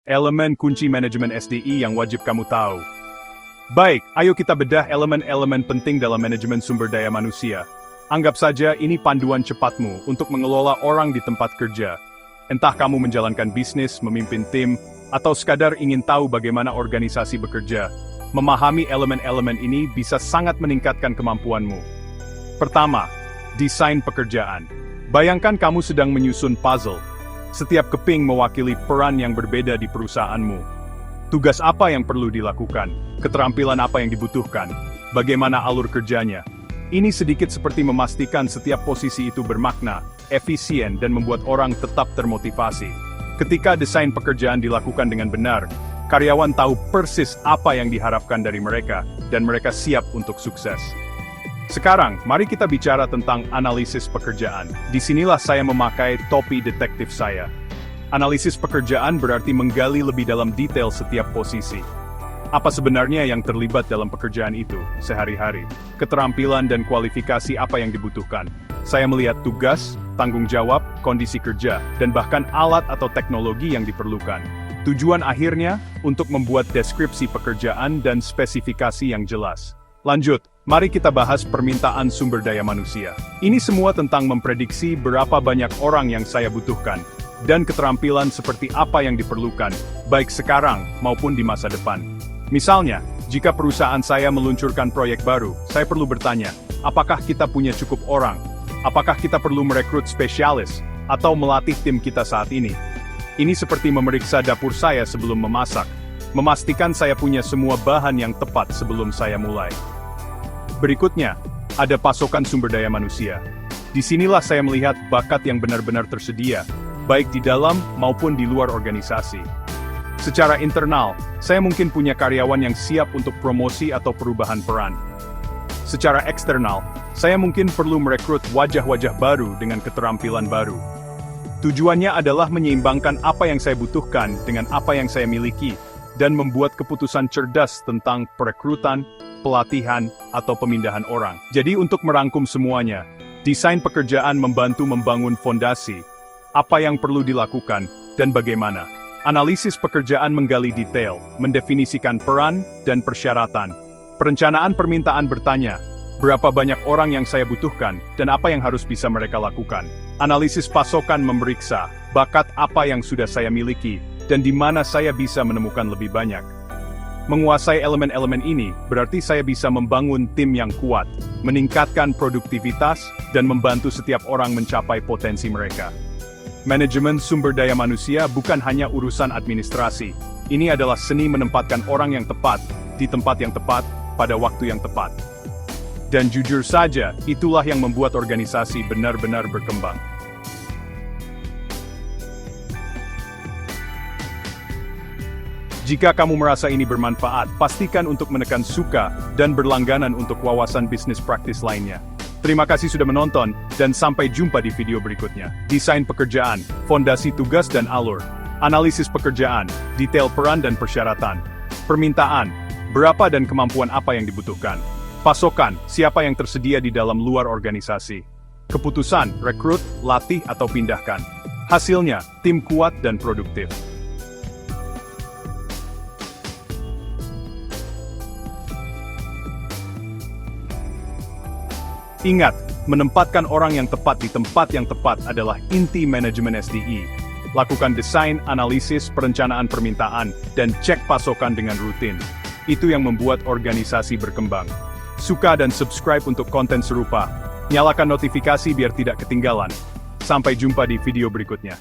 elemen kunci manajemen SDI yang wajib kamu tahu. Baik, ayo kita bedah elemen-elemen penting dalam manajemen sumber daya manusia. Anggap saja ini panduan cepatmu untuk mengelola orang di tempat kerja. Entah kamu menjalankan bisnis, memimpin tim, atau sekadar ingin tahu bagaimana organisasi bekerja. Memahami elemen-elemen ini bisa sangat meningkatkan kemampuanmu. Pertama, desain pekerjaan. Bayangkan kamu sedang menyusun puzzle. Setiap keping mewakili peran yang berbeda di perusahaanmu. Tugas apa yang perlu dilakukan? Keterampilan apa yang dibutuhkan? Bagaimana alur kerjanya? Ini sedikit seperti memastikan setiap posisi itu bermakna, efisien, dan membuat orang tetap termotivasi. Ketika desain pekerjaan dilakukan dengan benar, karyawan tahu persis apa yang diharapkan dari mereka, dan mereka siap untuk sukses. Sekarang, mari kita bicara tentang analisis pekerjaan. Disinilah saya memakai topi detektif saya. Analisis pekerjaan berarti menggali lebih dalam detail setiap posisi. Apa sebenarnya yang terlibat dalam pekerjaan itu, sehari-hari? Keterampilan dan kualifikasi apa yang dibutuhkan? Saya melihat tugas, tanggung jawab, kondisi kerja, dan bahkan alat atau teknologi yang diperlukan. Tujuan akhirnya, untuk membuat deskripsi pekerjaan dan spesifikasi yang jelas. Lanjut, mari kita bahas permintaan sumber daya manusia. Ini semua tentang memprediksi berapa banyak orang yang saya butuhkan, dan keterampilan seperti apa yang diperlukan, baik sekarang maupun di masa depan. Misalnya, jika perusahaan saya meluncurkan proyek baru, saya perlu bertanya, apakah kita punya cukup orang? Apakah kita perlu merekrut spesialis, atau melatih tim kita saat ini? Ini seperti memeriksa dapur saya sebelum memasak, memastikan saya punya semua bahan yang tepat sebelum saya mulai. Berikutnya, ada pasokan sumber daya manusia. Disinilah saya melihat bakat yang benar-benar tersedia, baik di dalam maupun di luar organisasi. Secara internal, saya mungkin punya karyawan yang siap untuk promosi atau perubahan peran. Secara eksternal, saya mungkin perlu merekrut wajah-wajah baru dengan keterampilan baru. Tujuannya adalah menyeimbangkan apa yang saya butuhkan dengan apa yang saya miliki, dan membuat keputusan cerdas tentang perekrutan, pelatihan, atau pemindahan orang. Jadi untuk merangkum semuanya, desain pekerjaan membantu membangun fondasi, apa yang perlu dilakukan, dan bagaimana. Analisis pekerjaan menggali detail, mendefinisikan peran, dan persyaratan. Perencanaan permintaan bertanya, berapa banyak orang yang saya butuhkan, dan apa yang harus bisa mereka lakukan. Analisis pasokan memeriksa, bakat apa yang sudah saya miliki, dan di mana saya bisa menemukan lebih banyak. Menguasai elemen-elemen ini, berarti saya bisa membangun tim yang kuat, meningkatkan produktivitas, dan membantu setiap orang mencapai potensi mereka. Manajemen sumber daya manusia bukan hanya urusan administrasi. Ini adalah seni menempatkan orang yang tepat, di tempat yang tepat, pada waktu yang tepat. Dan jujur saja, itulah yang membuat organisasi benar-benar berkembang. Jika kamu merasa ini bermanfaat, pastikan untuk menekan suka dan berlangganan untuk wawasan bisnis praktis lainnya. Terima kasih sudah menonton, dan sampai jumpa di video berikutnya. Desain pekerjaan, fondasi tugas dan alur. Analisis pekerjaan, detail peran dan persyaratan. Permintaan, berapa dan kemampuan apa yang dibutuhkan. Pasokan, siapa yang tersedia di dalam luar organisasi. Keputusan, rekrut, latih atau pindahkan. Hasilnya, tim kuat dan produktif. Ingat, menempatkan orang yang tepat di tempat yang tepat adalah inti manajemen SDI. Lakukan desain, analisis, perencanaan permintaan, dan cek pasokan dengan rutin. Itu yang membuat organisasi berkembang. Suka dan subscribe untuk konten serupa. Nyalakan notifikasi biar tidak ketinggalan. Sampai jumpa di video berikutnya.